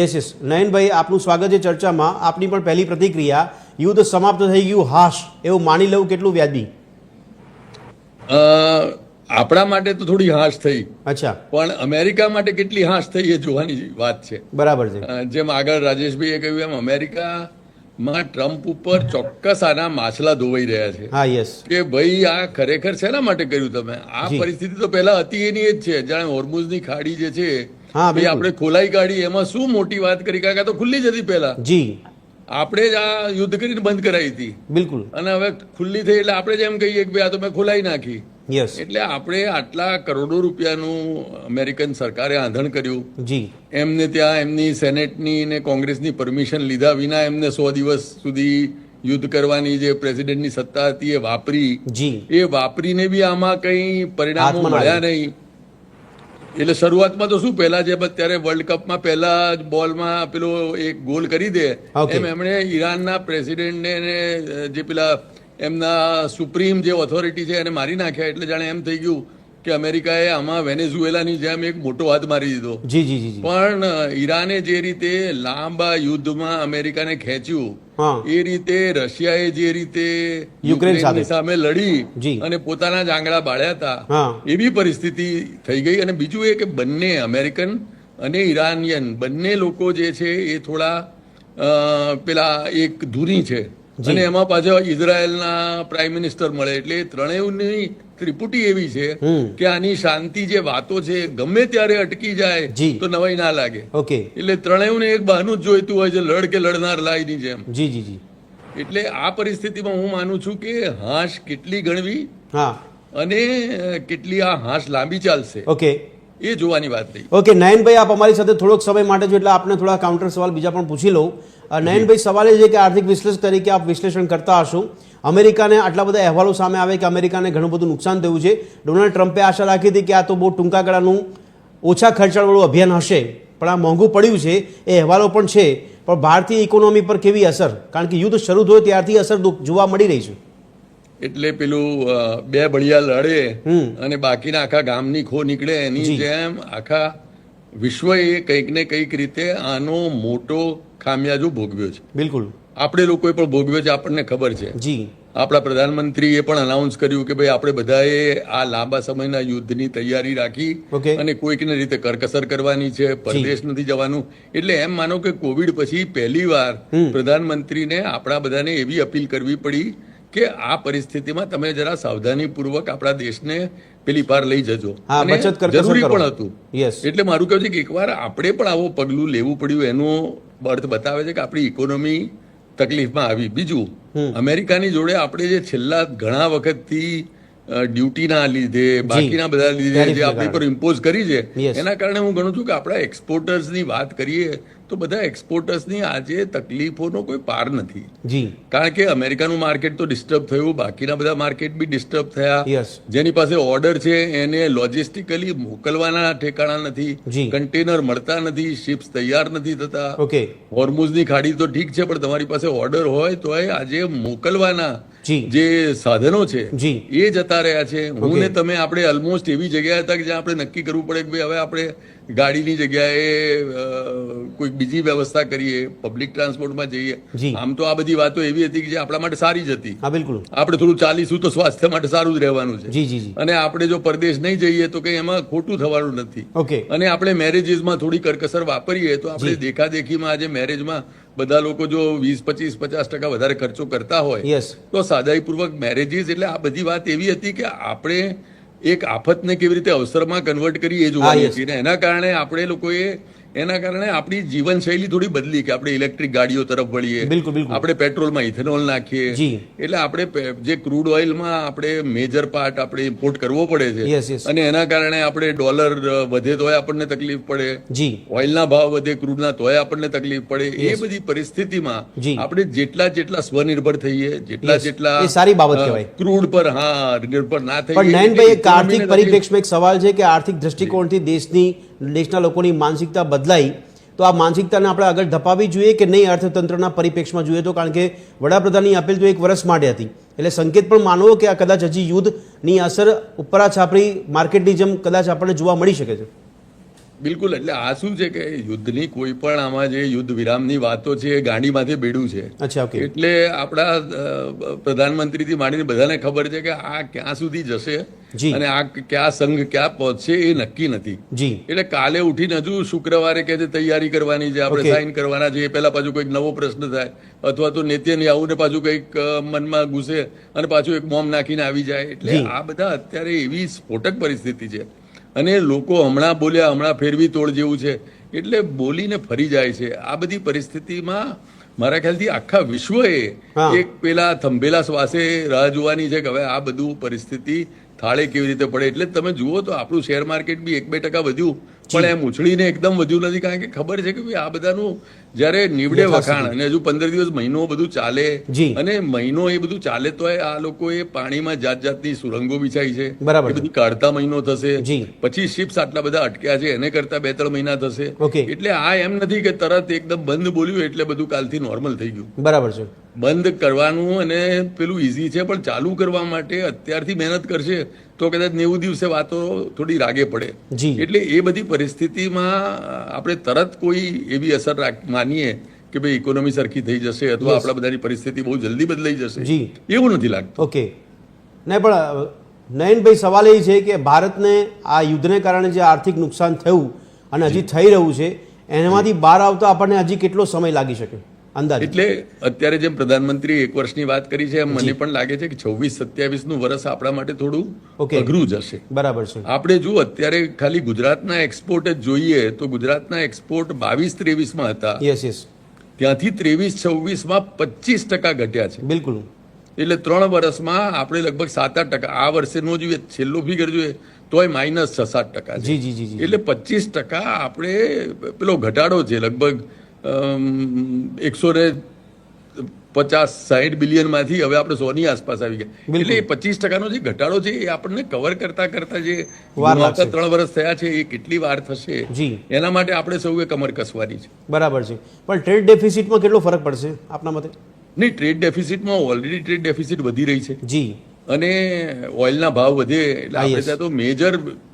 Yes yes Nayanbhai, આપનું સ્વાગત છે ચર્ચામાં. આપની પણ પહેલી પ્રતિક્રિયા, યુદ્ધ સમાપ્ત થઈ ગયું હાશ એવું માની લેવું કેટલું વ્યાજબી? આપણા માટે તો થોડી હાશ થઈ, અચ્છા, પણ અમેરિકા માટે કેટલી હાશ થઈ એ જોવાની વાત છે. બરાબર છે. જેમ આગળ રાજેશભાઈએ કહ્યું એમ અમેરિકામાં ટ્રમ્પ ઉપર ચોક્કસ આના માછલા ધોવાઈ રહ્યા છે. હા, યસ, કે ભાઈ આ ખરેખર શેના માટે કર્યું તમે? આ પરિસ્થિતિ તો પહેલા હતી એની જ છે. જાણે હોર્મુઝની ખાડી જે છે હા, ભાઈ આપણે ખોલાઈ કાઢી, એમાં શું મોટી વાત કરી? કાકા તો ખુલ્લી જ હતી પહેલા. જી, આપણે જ આ યુદ્ધ કરીને બંધ કરાવી હતી, બિલકુલ, અને હવે ખુલ્લી થઈ એટલે આપણે જ એમ કહીએ કે ભાઈ આ તો મેં ખોલાઈ નાખી. યસ, એટલે આપણે આટલા કરોડો રૂપિયાનું અમેરિકન સરકારે આંધણ કર્યું. જી, એમને ત્યાં એમની સેનેટની ને કોંગ્રેસની પરમિશન લીધા વિના એમને 100 દિવસ સુધી યુદ્ધ કરવાની જે પ્રેસિડેન્ટની સત્તા હતી એ વાપરી. જી, એ વાપરીને બી આમાં કઈ પરિણામો મળ્યા નહીં. એટલે શરૂઆતમાં તો શું, પહેલા જે અત્યારે વર્લ્ડ કપમાં પહેલા જ બોલમાં પેલો એક ગોલ કરી દે એમ એમણે ઈરાનના પ્રેસિડેન્ટને જે પેલા એમના સુપ્રીમ જે ઓથોરિટી છે એને મારી નાખ્યા. એટલે જાણે એમ થઈ ગયું કે અમેરિકાએ આમાં વેનેઝુએલાની જેમ એક મોટો હાથ મારી દીધો. જી જી જી. પણ ઈરાને જે રીતે લાંબા યુદ્ધમાં અમેરિકાને ખેંચ્યું, એ રીતે રશિયાએ જે રીતે યુક્રેનની સામે લડી અને પોતાના જ આંગળા બાળ્યા હતા, એવી પરિસ્થિતિ થઈ ગઈ. અને બીજું એ કે બંને અમેરિકન અને ઈરાનિયન બંને લોકો જે છે એ થોડા પેલા એક ધૂરી છે. અને એમાં પાછા ઇઝરાયલના પ્રાઇમ મિનિસ્ટર મળે, એટલે ત્રણેયની ત્રિપુટી એવી છે કે આની શાંતિ જે વાતો છે ગમે ત્યારે અટકી જાય તો નવાઈ ના લાગે. એટલે ત્રણેયને એક બહાનું જ જોઈતું હોય છે, લડ કે લડનાર લાઈની જેમ. જી જી જી. એટલે આ પરિસ્થિતિમાં હું માનું છું કે હાશ કેટલી ગણવી અને કેટલી આ હાશ લાંબી ચાલશે એ જોવાની વાત થઈ. ઓકે નયનભાઈ, આપ અમારી સાથે થોડોક સમય માટે જો, એટલે આપને થોડા કાઉન્ટર સવાલ બીજા પણ પૂછી લઉં. નયનભાઈ, સવાલ એ છે કે આર્થિક વિશ્લેષક તરીકે આપ વિશ્લેષણ કરતા હશો, અમેરિકાને આટલા બધા અહેવાલો સામે આવે કે અમેરિકાને ઘણું બધું નુકસાન થયું છે. ડોનાલ્ડ ટ્રમ્પે આશા રાખી હતી કે આ તો બહુ ટૂંકા ગાળાનું ઓછા ખર્ચાળવાળું અભિયાન હશે, પણ આ મોંઘું પડ્યું છે, એ અહેવાલો પણ છે. પણ ભારતીય ઇકોનોમી પર કેવી અસર? કારણ કે યુદ્ધ શરૂ થયો ત્યારથી અસર જોવા મળી રહી છે. એટલે પેલું બે બળિયા લડે અને બાકીના આખા ગામની ખો નીકળે, એની જેમ આખા વિશ્વએ કંઈક ને કંઈક રીતે આનો મોટો ખામિયાજો ભોગવ્યો છે. બિલકુલ, આપણે લોકોએ પણ ભોગવ્યો છે, આપણને ખબર છે. જી, આપણા પ્રધાનમંત્રીએ પણ અનાઉન્સ કર્યું કે ભાઈ આપણે બધાએ આ લાંબા સમયના યુદ્ધની તૈયારી રાખી અને કોઈકને રીતે કરકસર કરવાની છે, પરદેશ નથી જવાનું. એટલે એમ માનો કે કોવિડ પછી પહેલી વાર પ્રધાનમંત્રીને આપણા બધાને એવી અપીલ કરવી પડી કે આ પરિસ્થિતિમાં તમે જરા સાવધાનીપૂર્વક આપણા દેશને પેલી પાર લઈ જજો. જરૂરી પણ હતું. એટલે મારું કહેવું છે કે એકવાર આપણે પણ આવો પગલું લેવું પડ્યું, એનો અર્થ બતાવે છે કે આપણી ઇકોનોમી તકલીફમાં આવી. બીજું, અમેરિકાની જોડે આપણે જે છેલ્લા ઘણા વખતથી ડ્યુટીના લીધે બાકીના બધા લીધે જે આપણી પર ઇમ્પોઝ કરી છે, એના કારણે હું ગણું છું કે આપણા એક્સપોર્ટર્સની વાત કરીએ તો બધા એક્સપોર્ટર્સની આજે તકલીફોનો કોઈ પાર નથી. કારણ કે અમેરિકાનું માર્કેટ તો ડિસ્ટર્બ થયું, બાકીના બધા માર્કેટ બી ડિસ્ટર્બ થયા. જેની પાસે ઓર્ડર છે એને લોજિસ્ટિકલી મોકલવાના ઠેકાણા નથી, કન્ટેનર મળતા નથી, શિપ્સ તૈયાર નથી થતા. હોર્મુઝની ખાડી તો ઠીક છે, પણ તમારી પાસે ઓર્ડર હોય તો આજે મોકલવાના જે સાધનો છે એ જતા રહ્યા છે. હું ને તમે આપણે ઓલમોસ્ટ એવી જગ્યાએ હતા કે જ્યાં આપણે નક્કી કરવું પડે કે ભાઈ હવે આપણે ગાડીની જગ્યાએ કોઈ બીજી વ્યવસ્થા કરીએ, પબ્લિક ટ્રાન્સપોર્ટમાં જઈએ. આમ તો આ બધી વાતો એવી હતી કે જે આપણા માટે સારી જ હતી. આપણે થોડું ચાલીશું તો સ્વાસ્થ્ય માટે સારું જ રહેવાનું છે, અને આપણે જો પરદેશ નહીં જઈએ તો કઈ એમાં ખોટું થવાનું નથી. અને આપણે મેરેજીસમાં થોડી કરકસર વાપરીએ તો આપણે દેખાદેખીમાં આજે મેરેજમાં બધા લોકો જો 20-25-50% વધારે ખર્ચો કરતા હોય તો સાદાઈપૂર્વક મેરેજીસ. એટલે આ બધી વાત એવી હતી કે આપણે એક આફતને કેવી રીતે અવસરમાં કન્વર્ટ કરી એ જોવાની હતી. એના કારણે આપણે લોકોએ આપણી જીવનશૈલી થોડી બદલી કે આપણે ઇલેક્ટ્રિક ગાડીઓ તરફ વળીએ, આપણે પેટ્રોલમાં ઇથેનોલ નાખીએ. એટલે આપણે જે ક્રૂડ ઓઇલમાં આપણે મેજર પાર્ટ આપણે ઇમ્પોર્ટ કરવો પડે છે, અને એના કારણે આપણે ડોલર વધે તોય આપણને તકલીફ પડે, ઓઇલના ભાવ વધે ક્રૂડના તોય આપણને તકલીફ પડે. એ બધી પરિસ્થિતિમાં આપણે જેટલા સ્વનિર્ભર થઈએ, જેટલા સારી બાબત કહેવાય, ક્રૂડ પર નિર્ભર ના થઈએ. પણ નયનભાઈ, એક આર્થિક પરિપ્રેક્ષમાં એક સવાલ છે કે આર્થિક દ્રષ્ટિકોણથી દેશના લોકોની માનસિકતા બદલાઈ, તો આ માનસિકતાને આપણે આગળ ધપાવવી જોઈએ કે નહીં અર્થતંત્રના પરિપ્રેક્ષમાં જોઈએ તો? કારણ કે વડાપ્રધાનની અપીલ તો 1 વર્ષ માટે હતી, એટલે સંકેત પણ માનવો કે આ કદાચ હજી યુદ્ધની અસર ઉપરા છાપરી માર્કેટની જેમ કદાચ આપણને જોવા મળી શકે છે. બિલકુલ. એટલે આ શું છે કે યુદ્ધની કોઈ પણ આમાં જે યુદ્ધ વિરામની વાતો છે એ ગાંડીમાંથી બેડું છે. અચ્છા, ઓકે. એટલે આપણા પ્રધાનમંત્રીથી માંડીને બધાને ખબર છે કે આ ક્યાં સુધી જશે જી. અને આ ક્યાં સંઘ ક્યાં પહોંચશે એ નક્કી નથી. જી. એટલે કાલે ઉઠીને હજુ શુક્રવારે કે તૈયારી કરવાની છે, આપણે Okay. સાઇન કરવાના છે, એ પહેલા પાછું કંઈક નવો પ્રશ્ન થાય અથવા તો નેતન્યાહુ ને પાછું કંઈક મનમાં ઘૂસે અને પાછું એક બોમ્બ નાખીને આવી જાય. એટલે જી. આ બધા અત્યારે એવી સ્ફોટક પરિસ્થિતિ છે અને લોકો હમણાં બોલ્યા હમણાં ફેરવી તોડ જેવું છે એટલે બોલીને ફરી જાય છે. આ બધી પરિસ્થિતિમાં મારા ખ્યાલથી આખા વિશ્વએ હા. એક પેલા થંભેલા શ્વાસે રાહ જોવાની છે કે હવે આ બધું પરિસ્થિતિ થાળે કેવી રીતે પડે. એટલે તમે જુઓ તો આપણું શેર માર્કેટ બી 1-2% વધ્યું પણ એમ ઉછળીને એકદમ વધ્યું નથી, કારણ કે ખબર છે કે ભાઈ આ બધાનું જ્યારે નીવડે વખાણ અને હજુ 15 દિવસ મહિનો બધું ચાલે જી. અને મહિનો એ બધું ચાલે તો આ લોકોએ પાણીમાં જાત જાતની સુરંગો બિછાઈ છે, બરાબર એ બધી કાઢતા મહિનો થશે, જી. પછી શિપ્સ આટલા બધા અટક્યા છે એને કરતા 2-3 મહિના થશે. ઓકે. એટલે આ એમ નથી કે તરત એકદમ બંધ બોલ્યું એટલે બધું કાલથી નોર્મલ થઈ ગયું. બરાબર છે. બંધ કરવાનું અને પેલું ઈઝી છે પણ ચાલુ કરવા માટે અત્યારથી મહેનત કરશે તો કદાચ 90 દિવસે વાતો થોડી રાગે પડે. જી. એટલે એ બધી પરિસ્થિતિમાં આપણે તરત કોઈ એવી અસર માનીએ કે ભાઈ ઇકોનોમી સરખી થઈ જશે અથવા આપણા બધાની પરિસ્થિતિ બહુ જલ્દી બદલાઈ જશે જી. એવું નથી લાગતું. ઓકે. નહીં પણ નયનભાઈ સવાલ એ છે કે ભારતને આ યુદ્ધને કારણે જે આર્થિક નુકસાન થયું અને હજી થઈ રહ્યું છે એનામાંથી બહાર આવતા આપણને હજી કેટલો સમય લાગી શકે અંદાજ? એટલે અત્યારે જેમ પ્રધાનમંત્રી 1 વર્ષની વાત કરી છે એમ મને પણ લાગે છે કે 26-27 નું વર્ષ આપણા માટે થોડું ઓકે. અઘરું જશે. બરાબર છે. આપણે જો અત્યારે ખાલી ગુજરાતના એક્સપોર્ટ જ જોઈએ તો ગુજરાતના એક્સપોર્ટ 22-23 હતા, યસ યસ, ત્યાંથી 23-26 25% ઘટ્યા છે. બિલકુલ. એટલે 3 વર્ષમાં આપણે લગભગ 7-8%, આ વર્ષેનો જોઈએ છેલ્લો ફિગર જોઈએ તોય -6-7% છે. જી જી જી જી. એટલે 25% આપણે પેલો ઘટાડો છે લગભગ 150-60 બિલિયન માંથી હવે આપણે 100 ની આસપાસ આવી ગયા. એટલે એ 25% નો જે ઘટાડો છે એ આપણને કવર કરતા જે વાર લાગશે. 3 વર્ષ થયા છે એ કેટલી વાર થશે જી. એના માટે આપણે સૌએ કમર કસવાની છે. બરાબર છે. પણ ટ્રેડ ડેફિસિટમાં કેટલો ફરક પડશે આપના મતે? નહીં, ટ્રેડ ડેફિસિટમાં ઓલરેડી ટ્રેડ ડેફિસિટ વધી રહી છે જી. અને ઓઇલના ભાવ વધે એટલે આપણે ત્યાં તો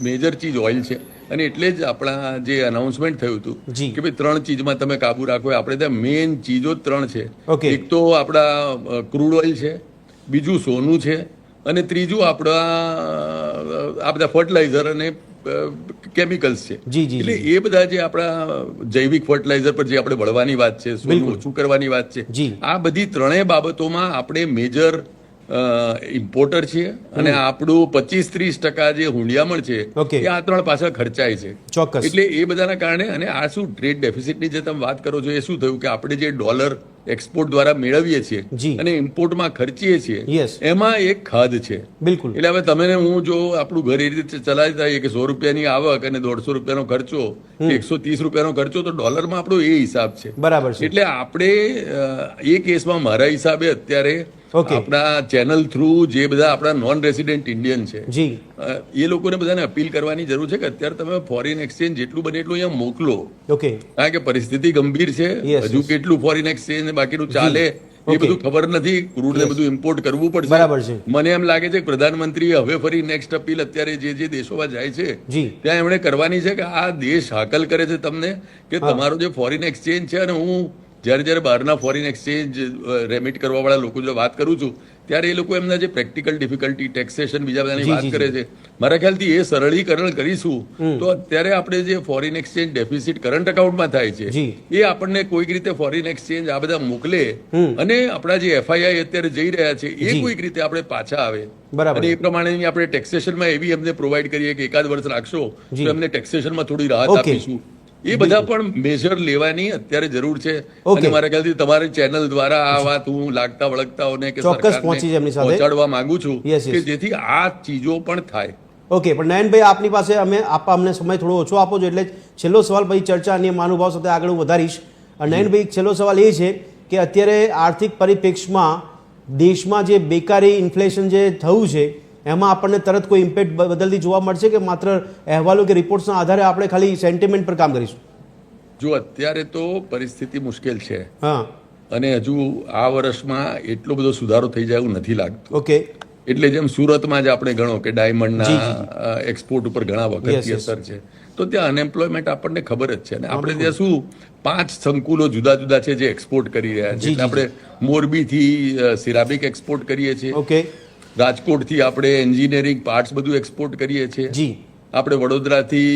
મેજર ચીજ ઓઇલ છે અને એટલે જ આપણા જે અનાઉન્સમેન્ટ થયું હતું જી. કે ભાઈ 3 ચીજમાં તમે કાબુ રાખો. આપણે ત્યાં મેઇન ચીજો જ 3 છે. ઓકે. એક તો આપણા ક્રૂડ ઓઇલ છે, બીજું સોનું છે અને ત્રીજું આપણા આ બધા ફર્ટિલાઇઝર અને કેમિકલ્સ છે. જી જી એટલે એ બધા જે આપણા જૈવિક ફર્ટિલાઇઝર પર જે આપણે વળવાની વાત છે, સોનું ઓછું કરવાની વાત છે, જી. આ બધી 3 બાબતોમાં આપણે મેજર ઇમ્પોર્ટર છીએ અને આપણું 25-30% જે હુંડિયામણ છે ઓકે. એ આ 3 પાછળ ખર્ચાય છે. ચોક્કસ. એટલે એ બધાના કારણે અને આ શું ટ્રેડ ડેફિસિટની જે તમે વાત કરો છો એ શું થયું કે આપણે જે ડોલર એક્સપોર્ટ દ્વારા મેળવીએ છીએ જી. અને ઇમ્પોર્ટમાં ખર્ચીએ છીએ યસ, એમાં એક ખાધ છે. બિલકુલ. એટલે હવે તમે ને હું જો આપણું ઘર એ રીતે ચલાવતા હોઈએ કે 100 રૂપિયાની આવક અને 150 રૂપિયાનો ખર્ચો, 130 રૂપિયાનો ખર્ચો, તો ડોલરમાં આપણો એ હિસાબ છે. બરાબર છે. એટલે આપણે એ કેસમાં મારા હિસાબે અત્યારે ઓકે. આપણા ચેનલ થ્રુ જે બધા આપણા નોન રેસિડેન્ટ ઇન્ડિયન છે જી. એ લોકોને બધાને અપીલ કરવાની જરૂર છે કે અત્યારે તમે ફોરેન એક્સચેન્જ જેટલું બને એટલું અહીંયા મોકલો, ઓકે. કારણ કે પરિસ્થિતિ ગંભીર છે. Yes, હજુ કેટલું ફોરેન એક્સચેન્જ બાકીનું ચાલે એ Okay. બધું ખબર નથી. ક્રૂડ ને બધું ઇમ્પોર્ટ કરવું પડશે. બરાબર છે. મને એમ લાગે છે કે પ્રધાનમંત્રીએ હવે ફરી નેક્સ્ટ અપીલ અત્યારે જે દેશોમાં જાય છે જી. ત્યાં એમણે કરવાની છે કે આ દેશ હાકલ કરે છે તમને કે તમારો જે ફોરેન એક્સચેન્જ છે, અને હું જ્યારે બહારના ફોરેન એક્સચેન્જ રેમિટ કરવા વાળા લોકો જો વાત કરું છું ત્યારે એ લોકો એમના જે પ્રેક્ટિકલ ડિફિકલ્ટી, ટેક્સેશન, બીજા બધાની વાત કરે છે. મારા ખ્યાલથી એ સરળીકરણ કરીશું તો અત્યારે આપણે જે ફોરેન એક્સચેન્જ ડેફિસિટ કરંટ એકાઉન્ટમાં થાય છે જી. એ આપણને કોઈક રીતે ફોરેન એક્સચેન્જ આ બધા મોકલે અને આપણા જે FII અત્યારે જઈ રહ્યા છે એ કોઈક રીતે આપણે પાછા આવે બરાબર. અને એ પ્રમાણેની આપણે ટેક્સેશનમાં એવી એમને પ્રોવાઈડ કરીએ કે 1 વર્ષ રાખશો જી. તો એમને ટેક્સેશનમાં થોડી રાહત ઓકે. આપીશું. એ બધા પણ મેજર લેવાની અત્યારે જરૂર છે. ઓકે. અને મારા ખ્યાલથી તમારી ચેનલ દ્વારા આ વાત હું લાગતા વળગતાઓને કે ચોક્કસ પહોંચી છે એમની સાથે. પહોંચાડવા માંગુ છું Yes, yes. કે જેથી આ ચીજો પણ થાય. ઓકે. પણ નયનભાઈ આપની પાસે અમને સમય થોડો ઓછો આપો છો એટલે છેલ્લો સવાલ પછી ચર્ચા અન્ય મહાનુભાવ સાથે આગળ હું વધારીશ. નયનભાઈ, છેલ્લો સવાલ એ છે કે અત્યારે આર્થિક પરિપ્રેક્ષમાં દેશમાં જે બેકારી, ઇન્ફ્લેશન જે થયું છે એમાં આપણને તરત કોઈ ઇમ્પેક્ટ બદલતી જોવા મળશે કે માત્ર અહેવાલો કે રિપોર્ટ્સના આધારે આપણે ખાલી સેન્ટિમેન્ટ પર કામ કરીશું? જો અત્યારે તો પરિસ્થિતિ મુશ્કેલ છે હા, અને હજુ આ વર્ષમાં એટલો બધો સુધારો થઈ જાય એવું નથી લાગતું. ઓકે. એટલે જેમ સુરતમાં જ આપણે ગણો કે ડાયમંડના એક્સપોર્ટ ઉપર ઘણા વખતની Yes, yes. અસર છે, તો ત્યાં અનએમ્પ્લોયમેન્ટ આપણને ખબર જ છે. અને આપણે ત્યાં શું 5 સંકુલો જુદા જુદા છે જે એક્સપોર્ટ કરી રહ્યા છે. એટલે આપણે મોરબીથી સિરામિક એક્સપોર્ટ કરીએ છીએ, ઓકે, રાજકોટથી આપણે એન્જિનિયરિંગ પાર્ટ્સ બધું એક્સપોર્ટ કરીએ છીએ, જી, આપણે વડોદરાથી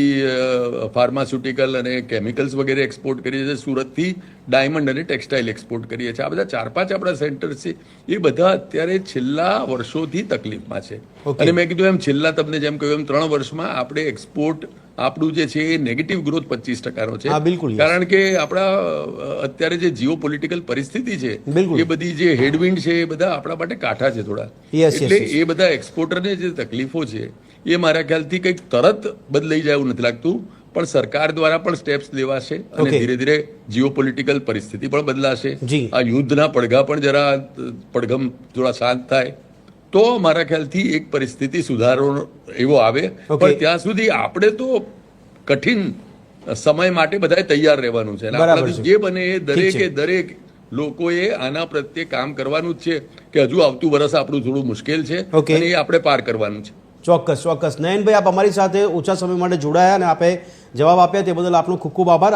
ફાર્માસ્યુટિકલ અને કેમિકલ્સ વગેરે એક્સપોર્ટ કરીએ છીએ, સુરતથી ડાયમંડ અને ટેક્સટાઇલ એક્સપોર્ટ કરીએ છીએ. આ બધા 4-5 આપણા સેન્ટર્સ છે. એ બધા અત્યારે છેલ્લા વર્ષોથી તકલીફમાં છે. અને મેં કીધું એમ છેલ્લા તમને જેમ કહ્યું એમ 3 વર્ષમાં આપણે એક્સપોર્ટ આપણું જે છે એ નેગેટિવ ગ્રોથ 25% છે. હા, બિલકુલ, yes. કારણ કે આપણા અત્યારે જે જીઓ પોલિટિકલ પરિસ્થિતિ છે બિલકુલ. એ બધી જે હેડવિન્ડ છે એ બધા આપણા માટે કાંઠા છે થોડા. Yes, yes, એટલે yes. એ બધા એક્સપોર્ટરને જે તકલીફો છે એ મારા ખ્યાલથી કંઈક તરત બદલાઈ જાય એવું નથી લાગતું, પણ સરકાર દ્વારા પણ સ્ટેપ્સ લેવાશે અને Okay. ધીરે ધીરે જીઓ પોલિટિકલ પરિસ્થિતિ પણ બદલાશે. જી. આ યુદ્ધના પડઘા પણ જરા પડઘમ થોડા શાંત થાય તો મારા ખ્યાલથી એક પરિસ્થિતિ સુધારો એવો આવે. Okay. પણ ત્યાં સુધી આપણે તો કઠિન સમય માટે બધાએ તૈયાર રહેવાનું છે. અને બરાબર આપણાથી છે. જે બને એ ઠીક છે. દરેક લોકોએ આના પ્રત્યે કામ કરવાનું જ છે કે હજુ આવતું વર્ષ આપણું થોડું મુશ્કેલ છે Okay. અને એ આપણે પાર કરવાનું છે. ચોક્કસ ચોક્કસ. નયનભાઈ, આપ અમારી સાથે ઓછા સમય માટે જોડાયા અને આપે જવાબ આપ્યા તે બદલ આપનો ખૂબ ખૂબ આભાર.